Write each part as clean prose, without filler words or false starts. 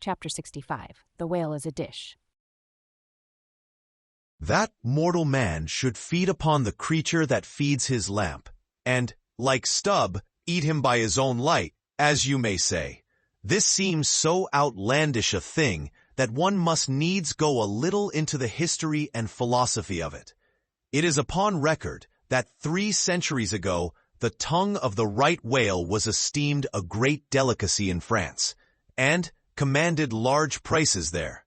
Chapter 65. The Whale as a Dish. That mortal man should feed upon the creature that feeds his lamp, and, like Stubb, eat him by his own light, as you may say. This seems so outlandish a thing that one must needs go a little into the history and philosophy of it. It is upon record that 3 centuries ago the tongue of the right whale was esteemed a great delicacy in France, and commanded large prices there.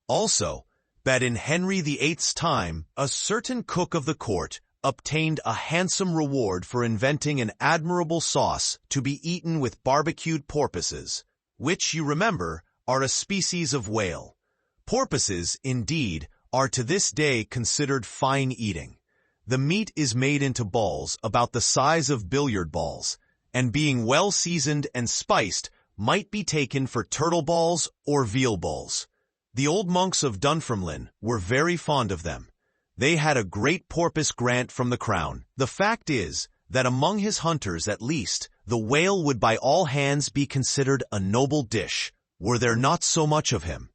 Also, that in Henry VIII's time, a certain cook of the court obtained a handsome reward for inventing an admirable sauce to be eaten with barbecued porpoises, which, you remember, are a species of whale. Porpoises, indeed, are to this day considered fine eating. The meat is made into balls about the size of billiard balls, and being well seasoned and spiced, might be taken for turtle balls or veal balls. The old monks of Dunfermline were very fond of them. They had a great porpoise grant from the crown. The fact is, that among his hunters at least, the whale would by all hands be considered a noble dish, were there not so much of him.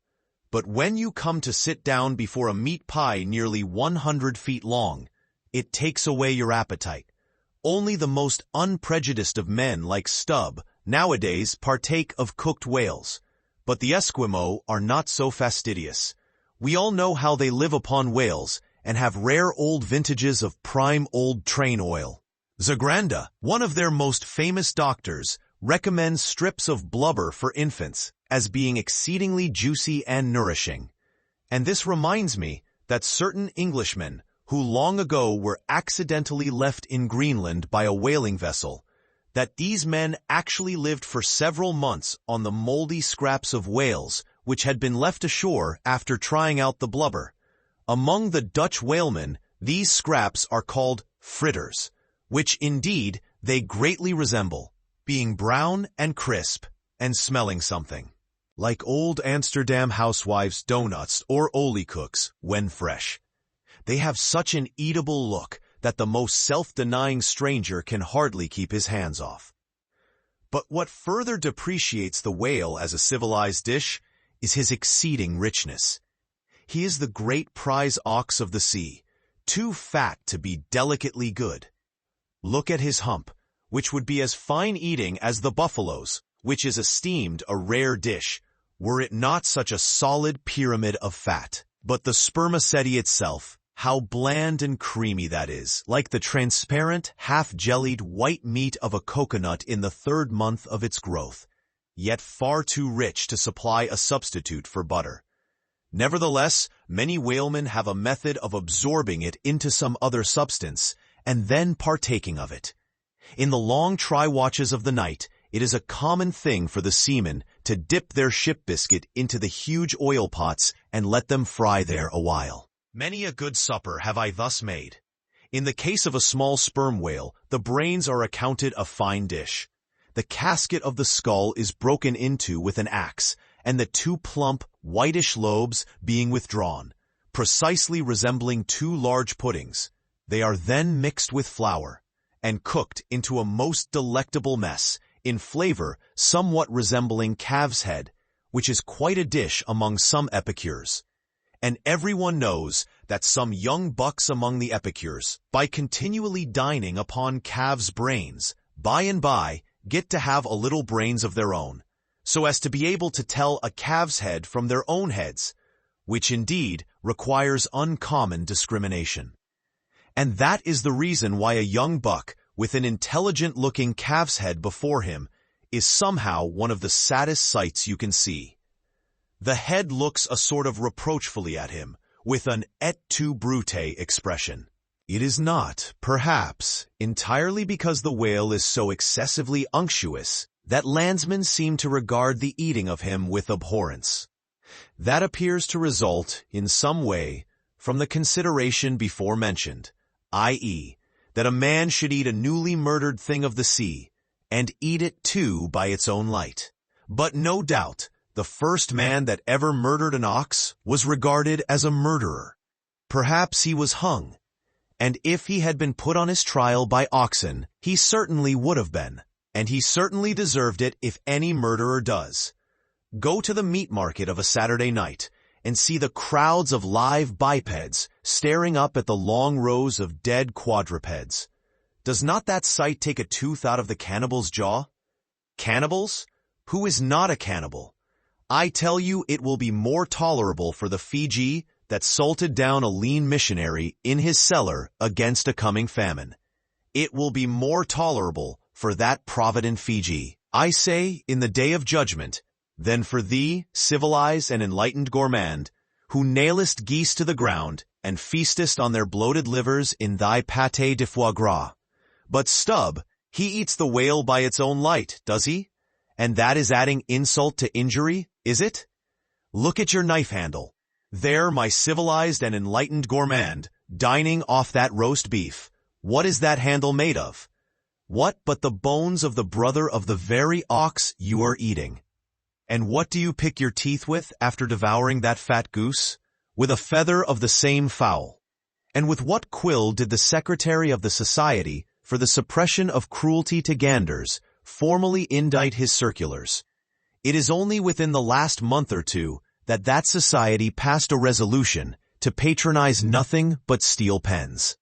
But when you come to sit down before a meat pie nearly 100 feet long, it takes away your appetite. Only the most unprejudiced of men like Stubb nowadays partake of cooked whales. But the Esquimaux are not so fastidious. We all know how they live upon whales, and have rare old vintages of prime old train oil. Zagranda, one of their most famous doctors, recommends strips of blubber for infants as being exceedingly juicy and nourishing. And this reminds me that certain Englishmen, who long ago were accidentally left in Greenland by a whaling vessel, that these men actually lived for several months on the moldy scraps of whales which had been left ashore after trying out the blubber. Among the Dutch whalemen, these scraps are called fritters, which indeed they greatly resemble, being brown and crisp and smelling something like old Amsterdam housewives' donuts or olykoeks when fresh. They have such an eatable look that the most self-denying stranger can hardly keep his hands off. But what further depreciates the whale as a civilized dish is his exceeding richness. He is the great prize ox of the sea, too fat to be delicately good. Look at his hump, which would be as fine eating as the buffalo's, which is esteemed a rare dish, were it not such a solid pyramid of fat. But the spermaceti itself, how bland and creamy that is, like the transparent, half-jellied white meat of a coconut in the 3rd month of its growth, yet far too rich to supply a substitute for butter. Nevertheless, many whalemen have a method of absorbing it into some other substance, and then partaking of it. In the long try-watches of the night, it is a common thing for the seamen to dip their ship biscuit into the huge oil pots and let them fry there a while. Many a good supper have I thus made. In the case of a small sperm whale, the brains are accounted a fine dish. The casket of the skull is broken into with an axe, and the 2 plump, whitish lobes being withdrawn, precisely resembling 2 large puddings. They are then mixed with flour, and cooked into a most delectable mess, in flavor somewhat resembling calf's head, which is quite a dish among some epicures. And everyone knows that some young bucks among the epicures, by continually dining upon calves' brains, by and by get to have a little brains of their own, so as to be able to tell a calf's head from their own heads, which indeed requires uncommon discrimination. And that is the reason why a young buck with an intelligent-looking calf's head before him is somehow one of the saddest sights you can see. The head looks a sort of reproachfully at him, with an et tu brute expression. It is not, perhaps, entirely because the whale is so excessively unctuous that landsmen seem to regard the eating of him with abhorrence. That appears to result, in some way, from the consideration before mentioned, i.e., that a man should eat a newly murdered thing of the sea, and eat it too by its own light. But no doubt, the first man that ever murdered an ox was regarded as a murderer. Perhaps he was hung, and if he had been put on his trial by oxen, he certainly would have been, and he certainly deserved it if any murderer does. Go to the meat market of a Saturday night and see the crowds of live bipeds staring up at the long rows of dead quadrupeds. Does not that sight take a tooth out of the cannibal's jaw? Cannibals? Who is not a cannibal? I tell you, it will be more tolerable for the Fiji that salted down a lean missionary in his cellar against a coming famine. It will be more tolerable for that provident Fiji, I say, in the day of judgment, than for thee, civilized and enlightened gourmand, who nailest geese to the ground and feastest on their bloated livers in thy pâté de foie gras. But Stubb, he eats the whale by its own light, does he? And that is adding insult to injury, is it? Look at your knife handle. There, my civilized and enlightened gourmand, dining off that roast beef. What is that handle made of? What but the bones of the brother of the very ox you are eating? And what do you pick your teeth with after devouring that fat goose? With a feather of the same fowl. And with what quill did the Secretary of the Society for the Suppression of Cruelty to Ganders formally indite his circulars? It is only within the last month or two that society passed a resolution to patronize nothing but steel pens.